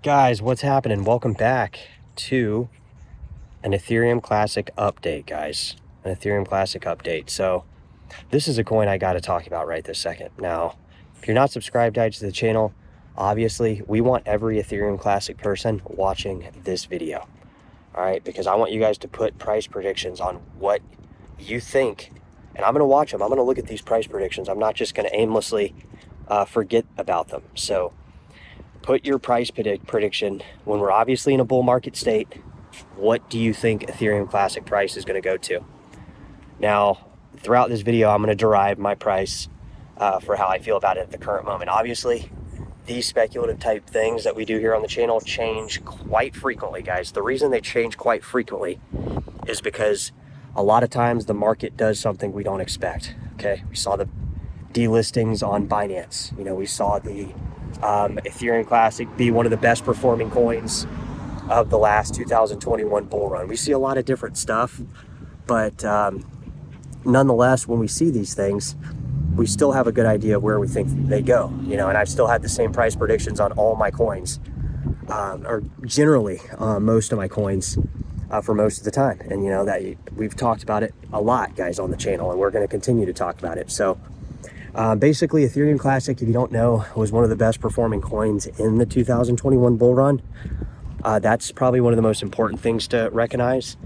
Guys, what's happening? Welcome back to an Ethereum Classic update, guys. An Ethereum Classic update. So this is a coin I got to talk about right this second. Now, if you're not subscribed guys, to the channel, obviously we want every Ethereum Classic person watching this video. All right, because I want you guys to put price predictions on what you think, and I'm going to watch them. I'm going to look at these price predictions. I'm not just going to aimlessly forget about them. So put your price prediction when we're obviously in a bull market state. What do you think Ethereum Classic price is going to go to? Now, throughout this video, I'm going to derive my price for how I feel about it at the current moment. Obviously, these speculative type things that we do here on the channel change quite frequently, guys. The reason they change quite frequently is because a lot of times the market does something we don't expect. Okay, we saw the delistings on Binance. We saw the Ethereum Classic be one of the best performing coins of the last 2021 bull run. We see a lot of different stuff, but nonetheless, when we see these things, we still have a good idea of where we think they go. And I've still had the same price predictions on all my coins, or generally most of my coins for most of the time. And that we've talked about it a lot, guys, on the channel, and we're going to continue to talk about it. So basically, Ethereum Classic, if you don't know, was one of the best performing coins in the 2021 bull run. That's probably one of the most important things to recognize.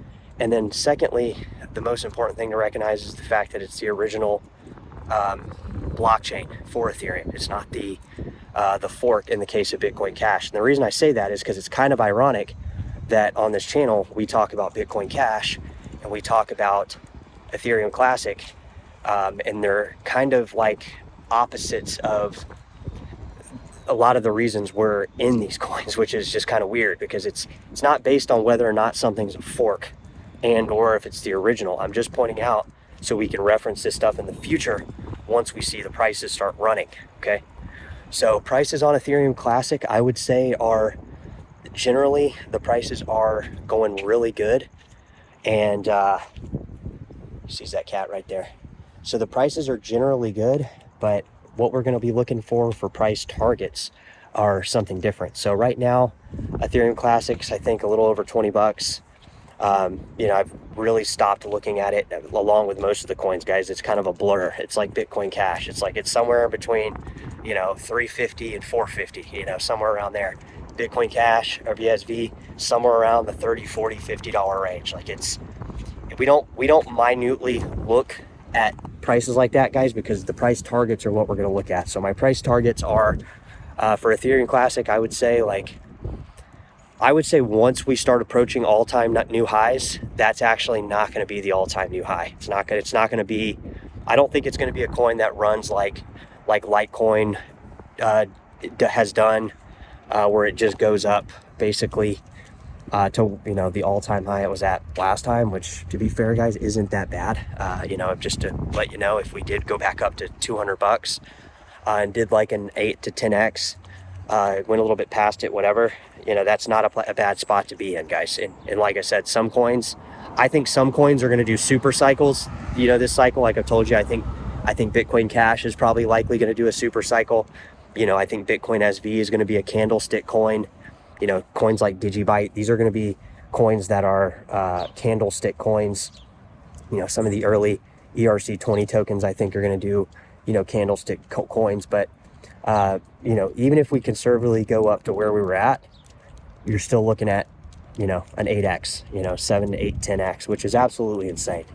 And then secondly, the most important thing to recognize is the fact that it's the original blockchain for Ethereum. It's not the fork in the case of Bitcoin Cash. And the reason I say that is because it's kind of ironic that on this channel we talk about Bitcoin Cash and we talk about Ethereum Classic, and they're kind of like opposites of a lot of the reasons we're in these coins, which is just kind of weird because it's not based on whether or not something's a fork and or if it's the original. I'm just pointing out so we can reference this stuff in the future once we see the prices start running. Okay, so prices on Ethereum Classic, I would say, are generally the prices are going really good. And sees that cat right there. So the prices are generally good, but what we're going to be looking for price targets are something different. So right now, Ethereum Classics, I think a little over 20 bucks. I've really stopped looking at it along with most of the coins, guys. It's kind of a blur. It's like Bitcoin Cash. It's somewhere between, 350 and 450, somewhere around there. Bitcoin Cash or BSV, somewhere around the 30, 40, $50 range. We don't minutely look at prices like that, guys, because the price targets are what we're going to look at. So my price targets are for Ethereum Classic, I would say once we start approaching all-time new highs, that's actually not going to be the all-time new high. It's not going to be, I don't think it's going to be a coin that runs like Litecoin has done, where it just goes up basically to the all-time high it was at last time, which, to be fair, guys, isn't that bad. Just to let you know, if we did go back up to 200 bucks and did like an 8 to 10x, went a little bit past it, whatever, that's not a bad spot to be in, guys. And like I said, I think some coins are going to do super cycles. This cycle, like I've told you, I think Bitcoin Cash is probably likely going to do a super cycle. I think Bitcoin SV is going to be a candlestick coin. Coins like Digibyte, these are going to be coins that are candlestick coins. Some of the early ERC20 tokens, I think, are going to do, candlestick coins. But, even if we conservatively go up to where we were at, you're still looking at, an 8x, 7 to 8, 10x, which is absolutely insane.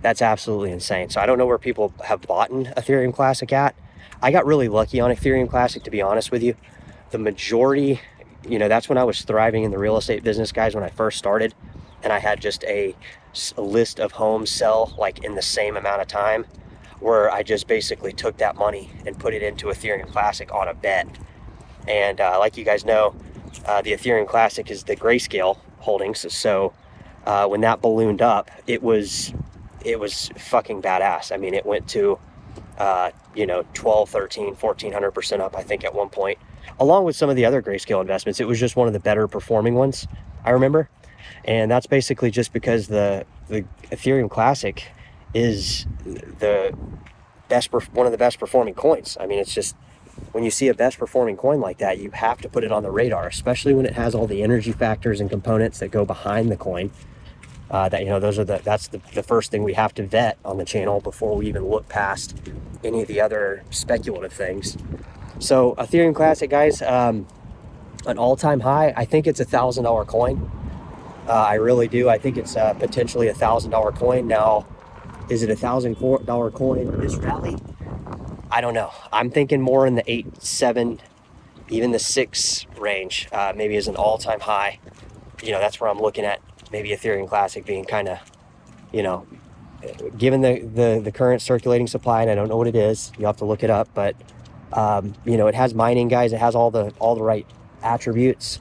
That's absolutely insane. So I don't know where people have bought an Ethereum Classic at. I got really lucky on Ethereum Classic, to be honest with you. The majority, that's when I was thriving in the real estate business, guys, when I first started, and I had just a list of homes sell like in the same amount of time, where I just basically took that money and put it into Ethereum Classic on a bet. And like you guys know, the Ethereum Classic is the grayscale holdings. So when that ballooned up, it was fucking badass. I mean, it went to 12, 13, 1400% up, I think, at one point, along with some of the other grayscale investments. It was just one of the better performing ones, I remember. And that's basically just because the Ethereum Classic is one of the best performing coins. I mean, it's just when you see a best performing coin like that, you have to put it on the radar, especially when it has all the energy factors and components that go behind the coin. That, you know, that's the first thing we have to vet on the channel before we even look past any of the other speculative things. So Ethereum Classic, guys, an all-time high. I think it's $1,000 coin. I really do. I think it's potentially $1,000 coin. Now, is it $1,000 coin in this rally? I don't know. I'm thinking more in the 8, 7, even the 6 range, maybe as an all-time high. You know, that's where I'm looking at maybe Ethereum Classic being kind of, you know, given the current circulating supply, and I don't know what it is. You have to look it up, but you know, it has mining, guys. It has all the right attributes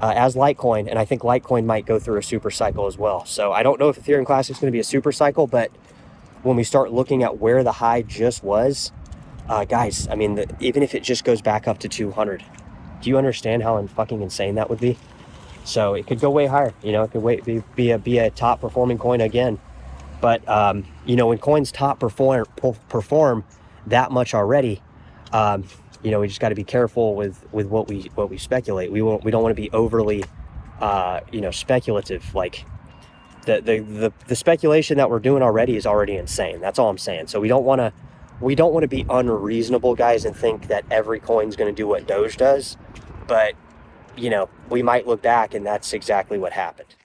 as Litecoin, and I think Litecoin might go through a super cycle as well. So I don't know if Ethereum Classic is going to be a super cycle, but when we start looking at where the high just was, guys, I mean, even if it just goes back up to 200, do you understand how fucking insane that would be? So it could go way higher. You know, it could be a top performing coin again. But you know, when coins top perform that much already, you know, we just got to be careful with what we speculate. We don't want to be overly you know, speculative. Like the speculation that we're doing already is already insane. That's all I'm saying. So we don't want to be unreasonable, guys, and think that every coin's going to do what Doge does. But you know, we might look back and that's exactly what happened.